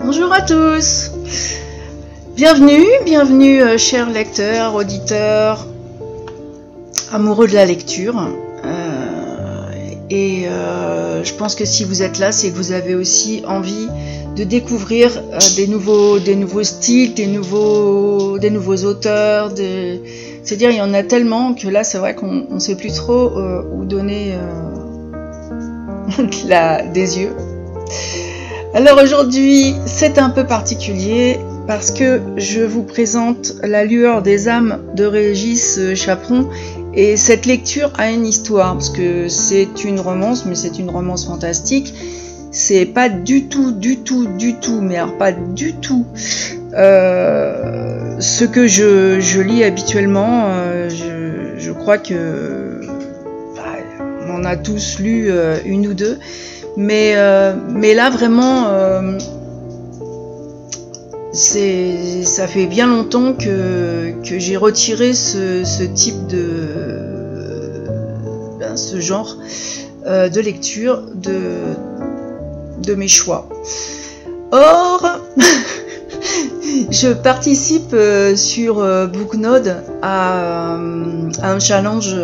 Bonjour à tous, bienvenue chers lecteurs, auditeurs, amoureux de la lecture. Je pense que si vous êtes là, c'est que vous avez aussi envie de découvrir des nouveaux styles, des nouveaux auteurs. C'est-à-dire, il y en a tellement que là, c'est vrai qu'on ne sait plus trop où donner des yeux. Alors aujourd'hui, c'est un peu particulier parce que je vous présente La lueur des âmes de Régis Chaperon. Et cette lecture a une histoire, parce que c'est une romance, mais c'est une romance fantastique. C'est pas du tout, mais alors pas du tout ce que je lis habituellement. Je crois que on en a tous lu une ou deux, mais là vraiment, ça fait bien longtemps que j'ai retiré ce type ce genre de lecture de mes choix. Or, je participe sur Booknode à un challenge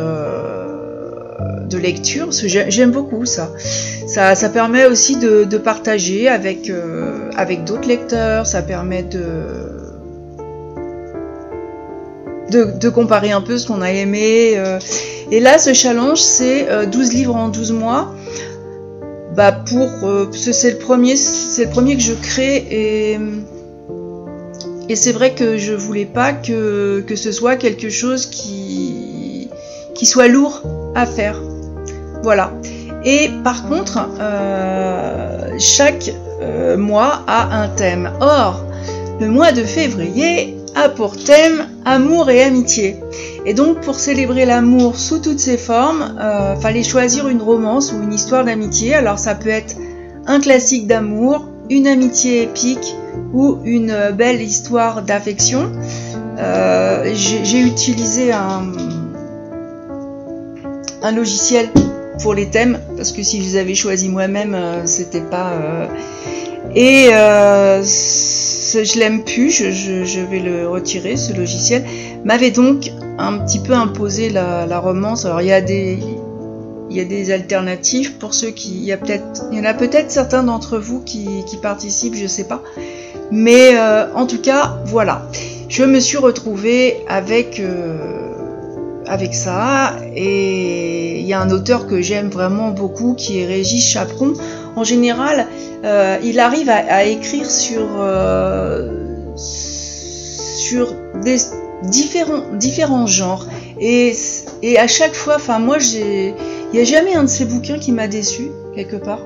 de lecture, parce que j'aime beaucoup ça. Ça permet aussi de partager avec d'autres lecteurs, ça permet de comparer un peu ce qu'on a aimé. Et là, ce challenge, c'est 12 livres en 12 mois. C'est le premier que je crée, et c'est vrai que je voulais pas que ce soit quelque chose qui soit lourd à faire. Voilà. Et par contre, chaque mois a un thème. Or, le mois de février a pour thème amour et amitié. Et donc, pour célébrer l'amour sous toutes ses formes, fallait choisir une romance ou une histoire d'amitié. Alors, ça peut être un classique d'amour, une amitié épique ou une belle histoire d'affection. J'ai utilisé un logiciel pour les thèmes, parce que si je les avais choisis moi-même, c'était pas... je l'aime plus, je vais le retirer, ce logiciel. M'avait donc un petit peu imposé la romance. Alors il y a des alternatives pour ceux qui... Il y en a peut-être certains d'entre vous qui participent, je sais pas. Mais en tout cas, voilà. Je me suis retrouvée avec ça, et il y a un auteur que j'aime vraiment beaucoup qui est Régis Chaperon. En général, il arrive à écrire sur des différents genres, et à chaque fois, moi il n'y a jamais un de ces bouquins qui m'a déçu quelque part.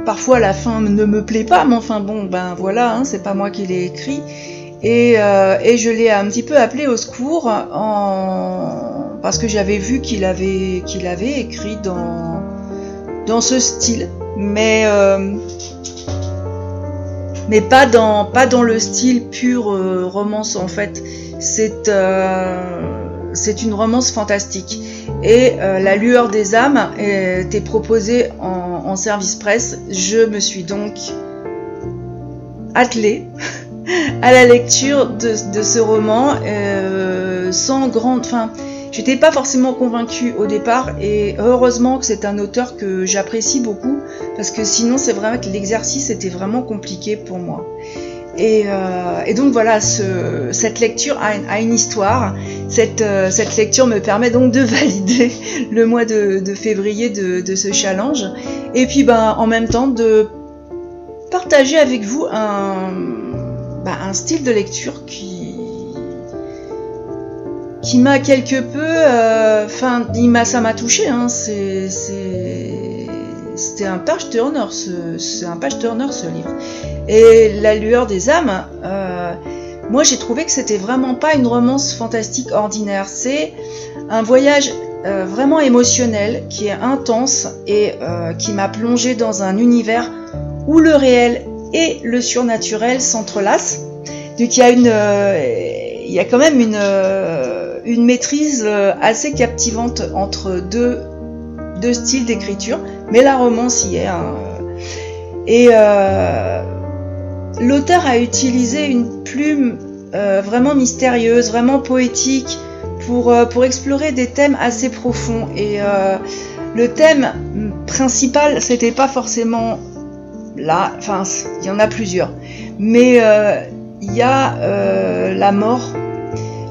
Parfois la fin ne me plaît pas, mais enfin bon, voilà, hein, c'est pas moi qui l'ai écrit. Et je l'ai un petit peu appelé au secours parce que j'avais vu qu'il avait écrit dans ce style, mais pas dans le style pur romance. En fait, c'est une romance fantastique. Et La lueur des âmes était proposée en service presse. Je me suis donc attelée à la lecture de ce roman, j'étais pas forcément convaincue au départ, et heureusement que c'est un auteur que j'apprécie beaucoup, parce que sinon c'est vrai que l'exercice était vraiment compliqué pour moi. Et donc voilà, cette lecture a une histoire. Cette lecture me permet donc de valider le mois de février de ce challenge, et puis en même temps de partager avec vous un style de lecture qui m'a quelque peu, ça m'a touché, hein. C'était un page turner, c'est un page turner ce livre. Et La lueur des âmes, moi j'ai trouvé que c'était vraiment pas une romance fantastique ordinaire. C'est un voyage vraiment émotionnel qui est intense, et qui m'a plongé dans un univers où le réel et le surnaturel s'entrelacent. Donc il y a quand même une maîtrise assez captivante entre deux styles d'écriture, mais la romance y est, hein. Et l'auteur a utilisé une plume vraiment mystérieuse, vraiment poétique, pour explorer des thèmes assez profonds. Et le thème principal, c'était pas forcément là, enfin, il y en a plusieurs, mais il y a la mort,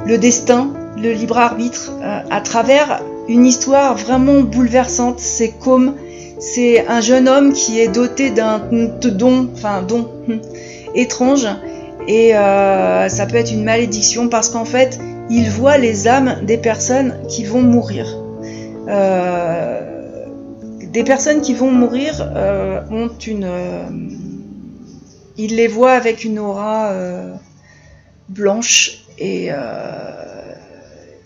le destin, le libre arbitre, à travers une histoire vraiment bouleversante. C'est comme, c'est un jeune homme qui est doté d'un don étrange, et ça peut être une malédiction parce qu'en fait, il voit les âmes des personnes qui vont mourir. Des personnes qui vont mourir ont une... il les voit avec une aura blanche, et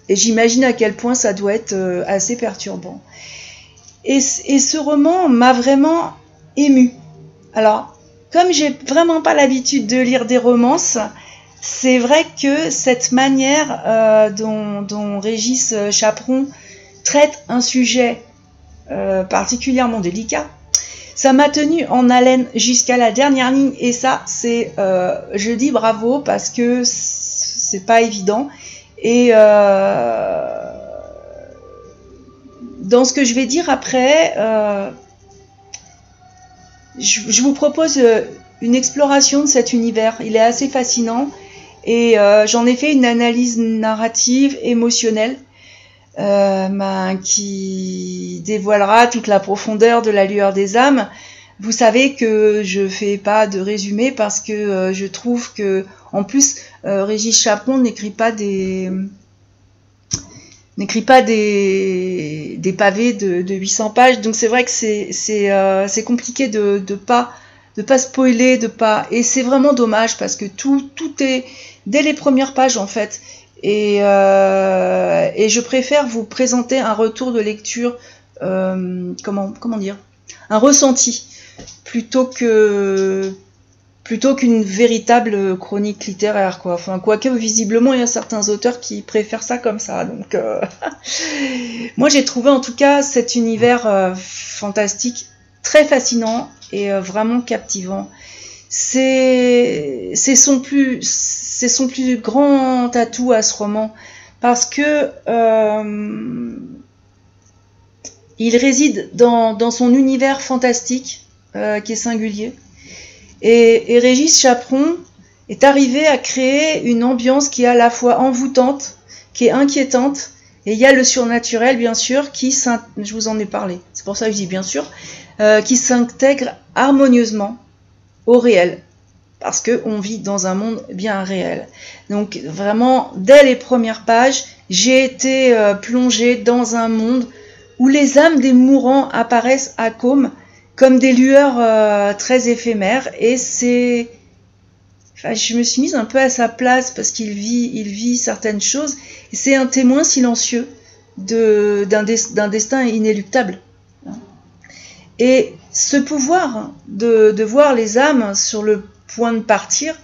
j'imagine à quel point ça doit être assez perturbant. Et ce roman m'a vraiment émue. Alors, comme j'ai vraiment pas l'habitude de lire des romances, c'est vrai que cette manière dont Régis Chaperon traite un sujet particulièrement délicat, ça m'a tenu en haleine jusqu'à la dernière ligne, et ça, c'est, je dis bravo, parce que c'est pas évident. Et dans ce que je vais dire après, je vous propose une exploration de cet univers. Il est assez fascinant, et j'en ai fait une analyse narrative, émotionnelle, qui dévoilera toute la profondeur de La Lueur des âmes. Vous savez que je fais pas de résumé parce que je trouve que, en plus, Régis Chaperon n'écrit pas des pavés de 800 pages, donc c'est vrai que c'est compliqué de pas spoiler, et c'est vraiment dommage parce que tout est dès les premières pages en fait. Et je préfère vous présenter un retour de lecture, comment dire, un ressenti, plutôt qu'une véritable chronique littéraire, quoi. Enfin, quoique visiblement il y a certains auteurs qui préfèrent ça comme ça. Donc, moi j'ai trouvé en tout cas cet univers fantastique, très fascinant et vraiment captivant. C'est son plus grand atout à ce roman, parce que il réside dans son univers fantastique qui est singulier, et Régis Chaperon est arrivé à créer une ambiance qui est à la fois envoûtante, qui est inquiétante, et il y a le surnaturel bien sûr je vous en ai parlé, c'est pour ça que je dis bien sûr, qui s'intègre harmonieusement au réel, parce qu'on vit dans un monde bien réel. Donc vraiment, dès les premières pages, j'ai été plongée dans un monde où les âmes des mourants apparaissent à Côme comme des lueurs très éphémères, et je me suis mise un peu à sa place parce qu'il vit certaines choses, et c'est un témoin silencieux d'un destin inéluctable. Et ce pouvoir de voir les âmes sur le point de partir,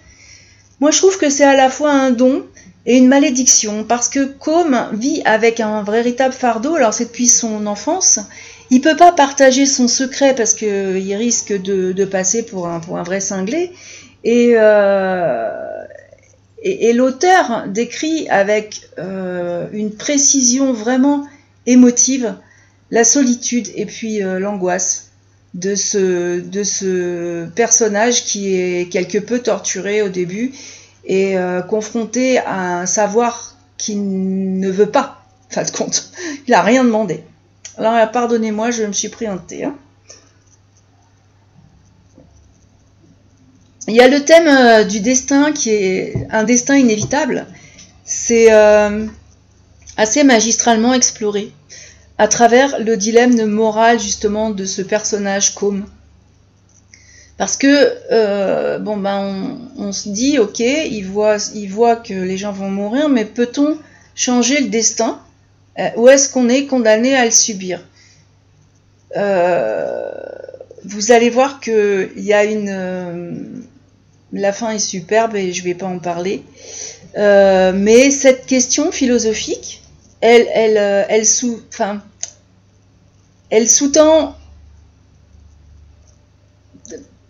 moi je trouve que c'est à la fois un don et une malédiction, parce que Côme vit avec un véritable fardeau. Alors c'est depuis son enfance, il peut pas partager son secret parce que il risque de passer pour un vrai cinglé, et l'auteur décrit avec une précision vraiment émotive la solitude et puis l'angoisse de ce personnage qui est quelque peu torturé au début, et confronté à un savoir qu'il ne veut pas, en fin de compte. Il n'a rien demandé. Alors pardonnez-moi, je me suis pris un thé. Il y a le thème du destin, qui est un destin inévitable. C'est assez magistralement exploré à travers le dilemme moral justement de ce personnage Côme. Parce que on se dit, ok, il voit que les gens vont mourir, mais peut-on changer le destin, ou est-ce qu'on est condamné à le subir? Vous allez voir que il y a la fin est superbe et je vais pas en parler, mais cette question philosophique, elle sous-tend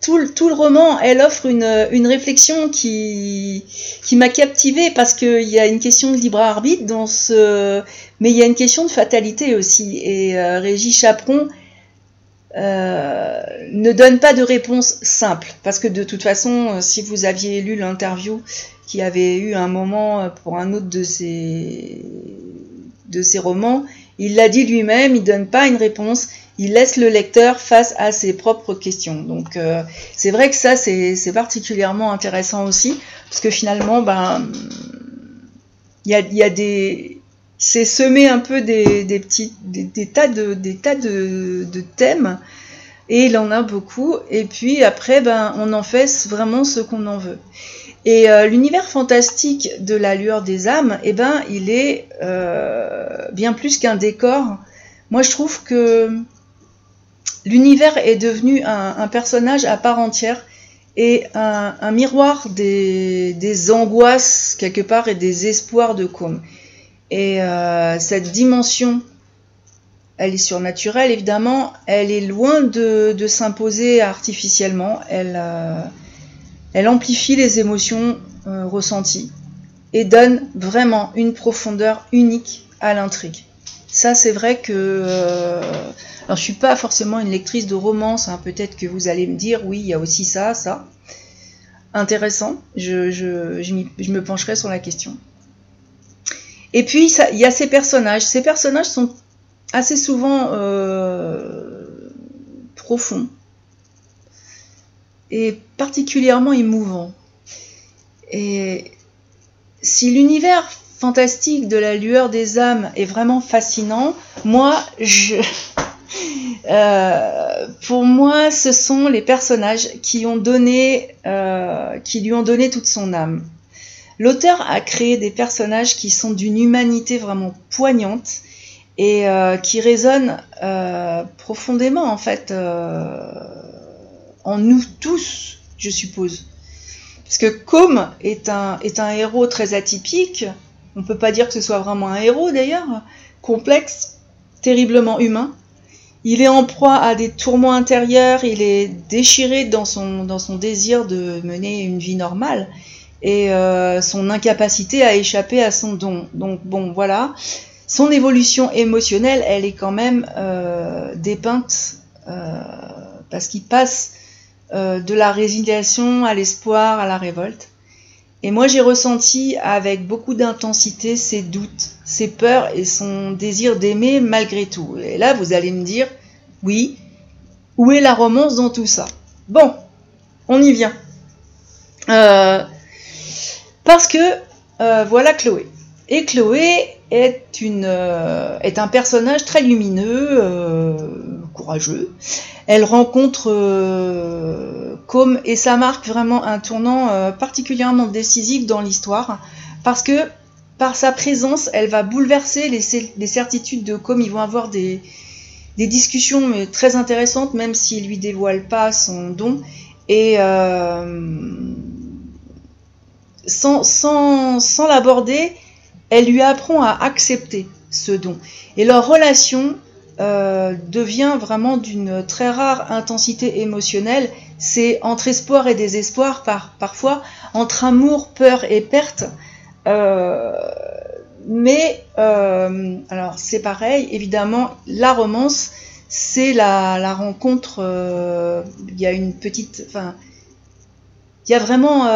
tout le roman, elle offre une réflexion qui m'a captivée parce qu'il y a une question de libre arbitre mais il y a une question de fatalité aussi. Et Régis Chaperon ne donne pas de réponse simple parce que de toute façon, si vous aviez lu l'interview qui avait eu un moment pour un autre de ses romans, il l'a dit lui-même, il donne pas une réponse. Il laisse le lecteur face à ses propres questions. Donc c'est vrai que ça c'est particulièrement intéressant aussi parce que finalement il y a c'est semé un peu des tas de thèmes et il en a beaucoup et puis après on en fait vraiment ce qu'on en veut. Et l'univers fantastique de la lueur des âmes, il est bien plus qu'un décor. Moi je trouve que l'univers est devenu un personnage à part entière et un miroir des angoisses quelque part et des espoirs de Combe. Et cette dimension, elle est surnaturelle évidemment, elle est loin de s'imposer artificiellement, elle amplifie les émotions ressenties et donne vraiment une profondeur unique à l'intrigue. Ça c'est vrai que... alors je suis pas forcément une lectrice de romance, hein, peut-être que vous allez me dire oui il y a aussi ça. Intéressant, je me pencherai sur la question. Et puis il y a ces personnages sont assez souvent profonds et particulièrement émouvants. Et si l'univers fantastique de la lueur des âmes est vraiment fascinant, pour moi, ce sont les personnages qui lui ont donné toute son âme. L'auteur a créé des personnages qui sont d'une humanité vraiment poignante et qui résonnent profondément en fait en nous tous, je suppose. Parce que Combe est un héros très atypique. On ne peut pas dire que ce soit vraiment un héros d'ailleurs, complexe, terriblement humain. Il est en proie à des tourments intérieurs, il est déchiré dans son désir de mener une vie normale et son incapacité à échapper à son don. Donc bon, voilà. Son évolution émotionnelle, elle est quand même dépeinte parce qu'il passe de la résignation à l'espoir, à la révolte. Et moi, j'ai ressenti avec beaucoup d'intensité ses doutes, ses peurs et son désir d'aimer malgré tout. Et là, vous allez me dire, oui, où est la romance dans tout ça? Bon, on y vient. Parce que, voilà Chloé. Et Chloé est un personnage très lumineux, courageux. Elle rencontre Combe et ça marque vraiment un tournant particulièrement décisif dans l'histoire parce que par sa présence, elle va bouleverser les certitudes de Combe. Ils vont avoir des discussions mais très intéressantes même s'il lui dévoile pas son don et sans l'aborder, elle lui apprend à accepter ce don. Et leur relation devient vraiment d'une très rare intensité émotionnelle. C'est entre espoir et désespoir parfois, entre amour, peur et perte. Mais alors c'est pareil, évidemment, la romance, c'est la rencontre. Il y a une petite, enfin, il y a vraiment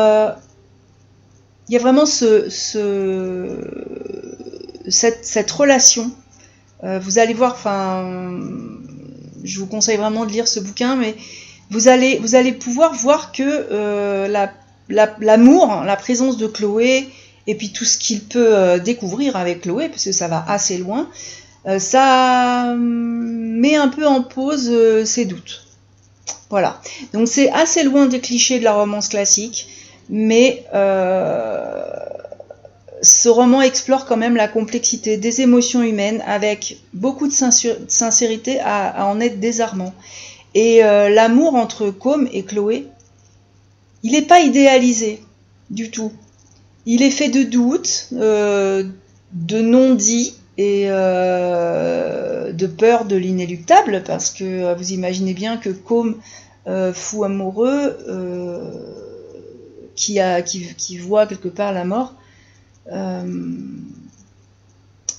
cette relation. Vous allez voir, enfin, je vous conseille vraiment de lire ce bouquin, mais vous allez pouvoir voir que l'amour, la présence de Chloé, et puis tout ce qu'il peut découvrir avec Chloé, parce que ça va assez loin, ça met un peu en pause ses doutes. Voilà. Donc c'est assez loin des clichés de la romance classique, mais ce roman explore quand même la complexité des émotions humaines avec beaucoup de sincérité à en être désarmant. Et l'amour entre Combe et Chloé, il n'est pas idéalisé du tout. Il est fait de doutes, de non-dits et de peur de l'inéluctable, parce que vous imaginez bien que Combe fou amoureux qui voit quelque part la mort,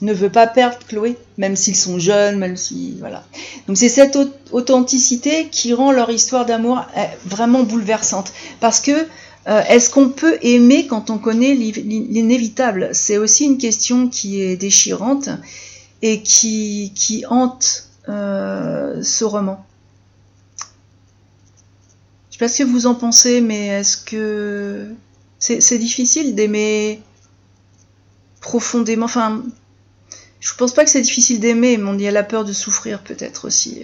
ne veut pas perdre Chloé, même s'ils sont jeunes, même si voilà. Donc c'est cette authenticité qui rend leur histoire d'amour vraiment bouleversante. Parce que est-ce qu'on peut aimer quand on connaît l'inévitable? C'est aussi une question qui est déchirante et qui hante ce roman. Je sais pas ce que vous en pensez, mais est-ce que c'est difficile d'aimer profondément? Enfin, je pense pas que c'est difficile d'aimer, mais il y a la peur de souffrir peut-être aussi.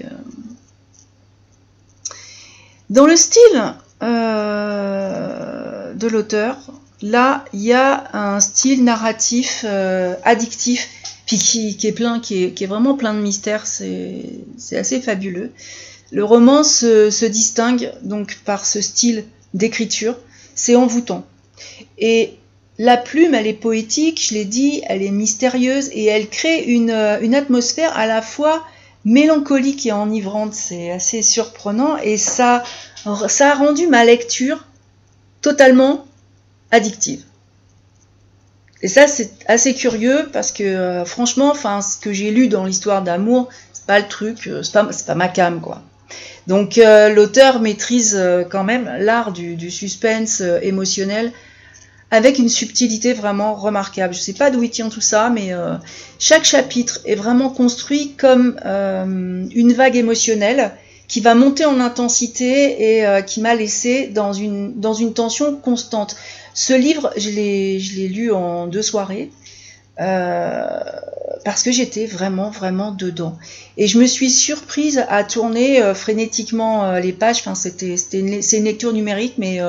Dans le style de l'auteur, là, il y a un style narratif addictif, puis qui est vraiment plein de mystères. C'est assez fabuleux. Le roman se distingue donc par ce style d'écriture. C'est envoûtant. Et la plume, elle est poétique, je l'ai dit, elle est mystérieuse et elle crée une atmosphère à la fois mélancolique et enivrante. C'est assez surprenant et ça a rendu ma lecture totalement addictive. Et ça, c'est assez curieux parce que franchement, ce que j'ai lu dans l'histoire d'amour, c'est pas le truc, c'est pas ma came, quoi. Donc l'auteur maîtrise quand même l'art du suspense émotionnel avec une subtilité vraiment remarquable. Je ne sais pas d'où il tient tout ça, mais chaque chapitre est vraiment construit comme une vague émotionnelle qui va monter en intensité et qui m'a laissé dans une tension constante. Ce livre, je l'ai lu en 2 soirées, parce que j'étais vraiment dedans. Et je me suis surprise à tourner frénétiquement les pages. Enfin, c'est une lecture numérique, mais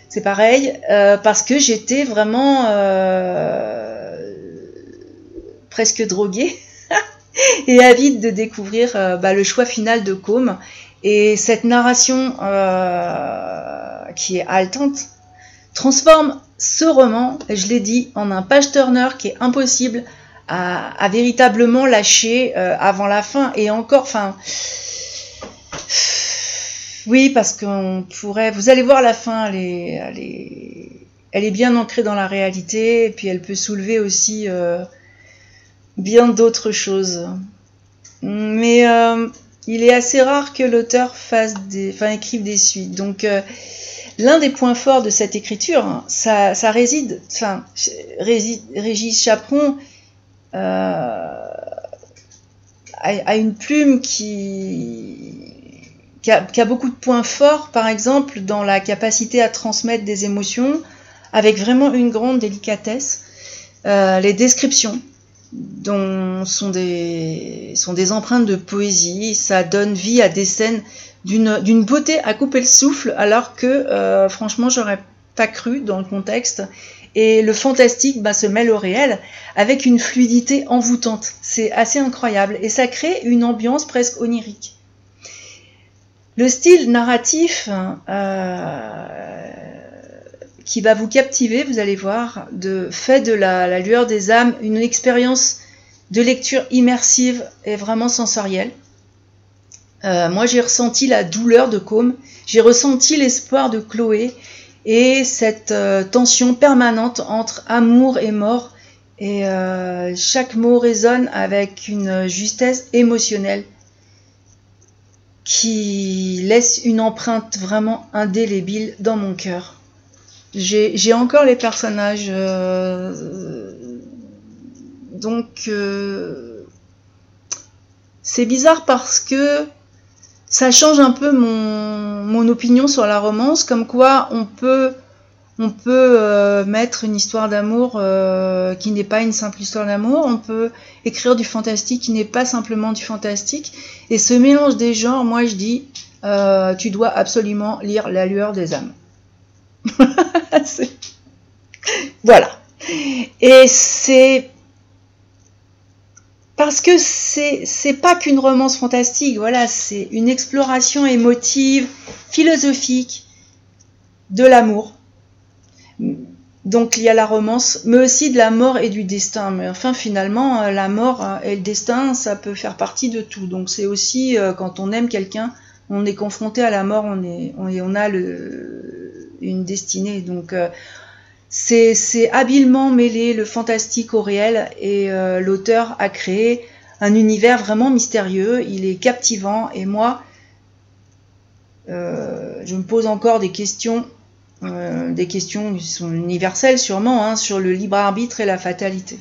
c'est pareil, parce que j'étais vraiment presque droguée et avide de découvrir le choix final de Côme. Et cette narration qui est haletante transforme ce roman, je l'ai dit, en un page-turner qui est impossible à véritablement lâcher avant la fin. Et encore, oui, parce qu'on pourrait... Vous allez voir la fin, elle est bien ancrée dans la réalité, et puis elle peut soulever aussi bien d'autres choses. Mais il est assez rare que l'auteur écrive des suites. Donc l'un des points forts de cette écriture, ça réside... Régis Chaperon a une plume qui a beaucoup de points forts, par exemple, dans la capacité à transmettre des émotions, avec vraiment une grande délicatesse. Les descriptions sont des empreintes de poésie, ça donne vie à des scènes d'une beauté à couper le souffle, alors que, franchement, j'aurais pas cru dans le contexte. Et le fantastique se mêle au réel avec une fluidité envoûtante. C'est assez incroyable. Et ça crée une ambiance presque onirique. Le style narratif qui va vous captiver, vous allez voir, fait de la lueur des âmes une expérience de lecture immersive et vraiment sensorielle. Moi, j'ai ressenti la douleur de Côme, j'ai ressenti l'espoir de Chloé et cette tension permanente entre amour et mort. Et chaque mot résonne avec une justesse émotionnelle qui laisse une empreinte vraiment indélébile dans mon cœur. J'ai encore les personnages, donc c'est bizarre parce que ça change un peu mon opinion sur la romance, comme quoi on peut mettre une histoire d'amour qui n'est pas une simple histoire d'amour, on peut écrire du fantastique qui n'est pas simplement du fantastique, et ce mélange des genres, moi je dis, tu dois absolument lire La lueur des âmes. Voilà. Et c'est parce que c'est pas qu'une romance fantastique, voilà, c'est une exploration émotive, philosophique de l'amour. Donc il y a la romance, mais aussi de la mort et du destin. Mais enfin, finalement, la mort et le destin, ça peut faire partie de tout. Donc c'est aussi, quand on aime quelqu'un, on est confronté à la mort, on a une destinée. Donc c'est habilement mêlé le fantastique au réel, et l'auteur a créé un univers vraiment mystérieux, il est captivant, et moi, je me pose encore des questions qui sont universelles sûrement, hein, sur le libre arbitre et la fatalité.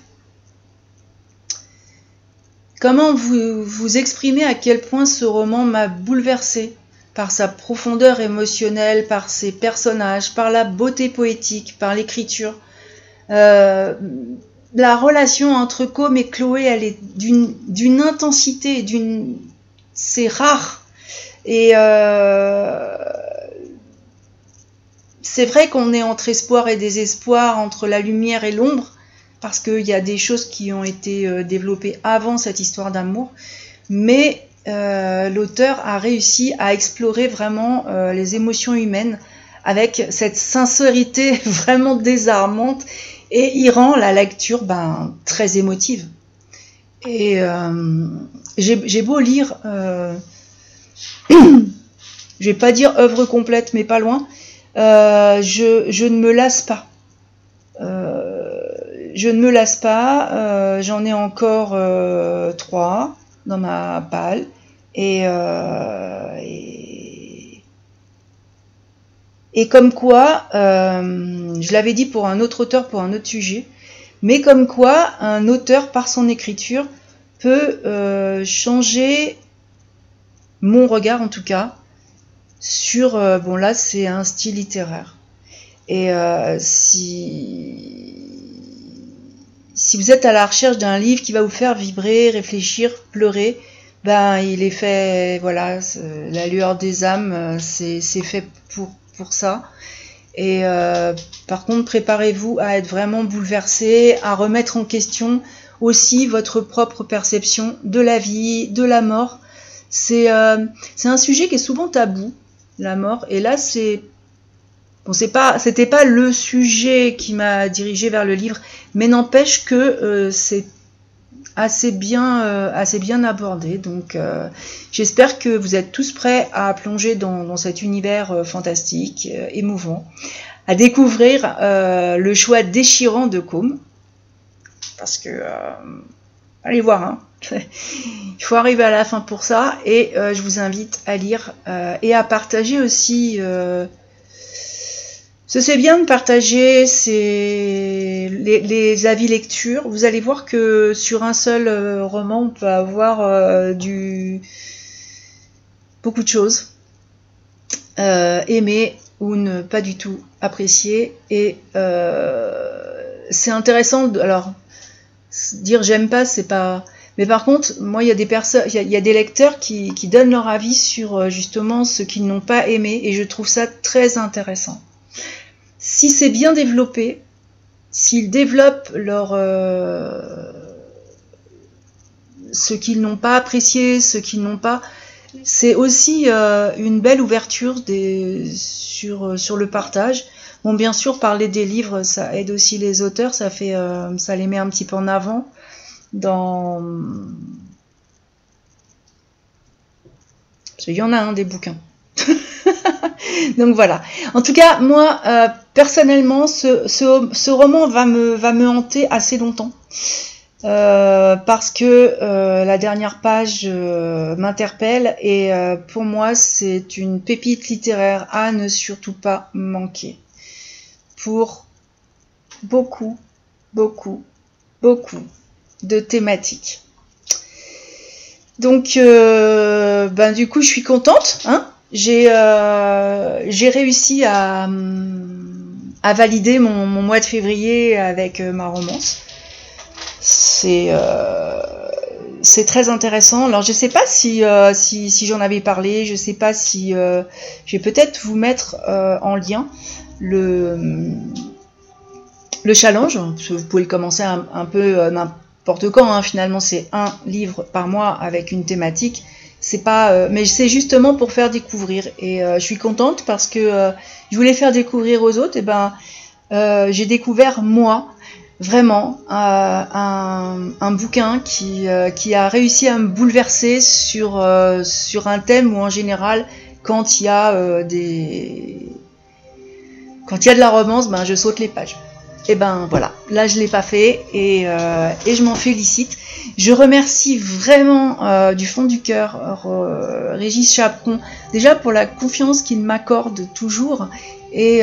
Comment vous exprimez à quel point ce roman m'a bouleversée par sa profondeur émotionnelle, par ses personnages, par la beauté poétique, par l'écriture. La relation entre Com et Chloé, elle est d'une intensité, c'est rare. Et c'est vrai qu'on est entre espoir et désespoir, entre la lumière et l'ombre, parce qu'il y a des choses qui ont été développées avant cette histoire d'amour, mais l'auteur a réussi à explorer vraiment les émotions humaines avec cette sincérité vraiment désarmante, et il rend la lecture très émotive. Et j'ai beau lire, je vais pas dire œuvre complète, mais pas loin, je ne me lasse pas. Je ne me lasse pas, j'en ai encore 3 dans ma palle, et comme quoi, je l'avais dit pour un autre auteur, pour un autre sujet, mais comme quoi un auteur, par son écriture, peut changer mon regard, en tout cas, sur, bon là c'est un style littéraire. Et si vous êtes à la recherche d'un livre qui va vous faire vibrer, réfléchir, pleurer, il est fait, voilà, La lueur des âmes, c'est fait pour ça. Et par contre, préparez-vous à être vraiment bouleversé, à remettre en question aussi votre propre perception de la vie, de la mort. C'est un sujet qui est souvent tabou, la mort, et là bon, c'était pas le sujet qui m'a dirigé vers le livre, mais n'empêche que c'est assez bien abordé. Donc j'espère que vous êtes tous prêts à plonger dans cet univers fantastique, émouvant, à découvrir le choix déchirant de Com, parce que allez voir, hein. Il faut arriver à la fin pour ça, et je vous invite à lire et à partager aussi. C'est bien de partager les avis lecture. Vous allez voir que sur un seul roman, on peut avoir beaucoup de choses. Aimer ou ne pas du tout apprécier. Et c'est intéressant. Alors, dire j'aime pas, c'est pas... Mais par contre, moi, il y a des personnes, il y a des lecteurs qui donnent leur avis sur justement ce qu'ils n'ont pas aimé, et je trouve ça très intéressant. Si c'est bien développé, s'ils développent ce qu'ils n'ont pas apprécié, ce qu'ils n'ont pas, c'est aussi une belle ouverture sur le partage. Bon, bien sûr, parler des livres, ça aide aussi les auteurs, ça les met un petit peu en avant parce qu'il y en a des bouquins. Donc voilà. En tout cas, moi, personnellement, ce roman va me hanter assez longtemps. Parce que la dernière page m'interpelle, et pour moi, c'est une pépite littéraire à ne surtout pas manquer. Pour beaucoup, beaucoup, beaucoup de thématiques. Donc, du coup, je suis contente, hein. J'ai réussi à valider mon mois de février avec ma romance. C'est très intéressant. Alors je sais pas si j'en avais parlé, je sais pas si je vais peut-être vous mettre en lien le challenge. Vous pouvez le commencer un peu n'importe quand, hein. Finalement c'est un livre par mois avec une thématique. C'est pas, mais c'est justement pour faire découvrir, et je suis contente parce que je voulais faire découvrir aux autres, et j'ai découvert moi Vraiment, un bouquin qui a réussi à me bouleverser sur un thème où en général, quand il y a quand il y a de la romance, ben je saute les pages. Et ben voilà, là je l'ai pas fait et je m'en félicite. Je remercie vraiment du fond du cœur Régis Chaperon, déjà pour la confiance qu'il m'accorde toujours et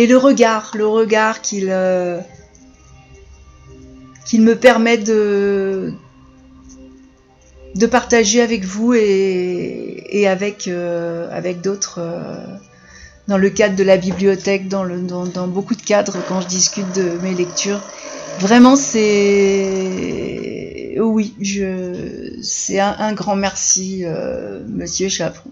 le regard qu'il me permet de partager avec vous et avec d'autres dans le cadre de la bibliothèque, dans beaucoup de cadres quand je discute de mes lectures. Vraiment, c'est un grand merci, Monsieur Chaperon.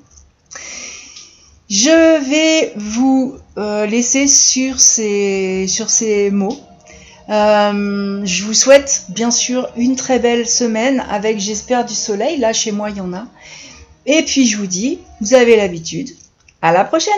Je vais vous laisser sur ces mots. Je vous souhaite bien sûr une très belle semaine avec, j'espère, du soleil. Là, chez moi, il y en a. Et puis, je vous dis, vous avez l'habitude. À la prochaine!